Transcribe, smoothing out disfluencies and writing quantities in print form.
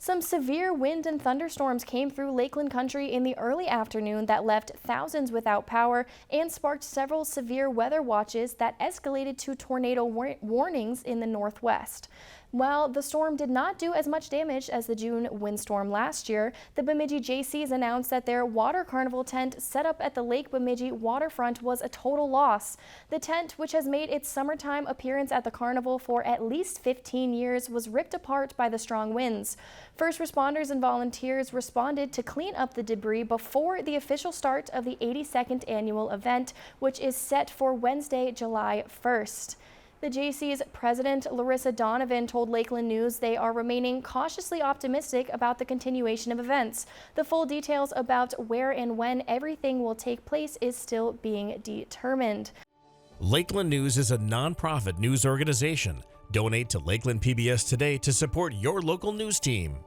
Some severe wind and thunderstorms came through Lakeland country in the early afternoon that left thousands without power and sparked several severe weather watches that escalated to tornado warnings in the northwest. While the storm did not do as much damage as the June windstorm last year, the Bemidji Jaycees announced that their water carnival tent set up at the Lake Bemidji waterfront was a total loss. The tent, which has made its summertime appearance at the carnival for at least 15 years, was ripped apart by the strong winds. First responders and volunteers responded to clean up the debris before the official start of the 82nd annual event, which is set for Wednesday, July 1st. The Jaycees president, Larissa Donovan, told Lakeland News they are remaining cautiously optimistic about the continuation of events. The full details about where and when everything will take place is still being determined. Lakeland News is a nonprofit news organization. Donate to Lakeland PBS today to support your local news team.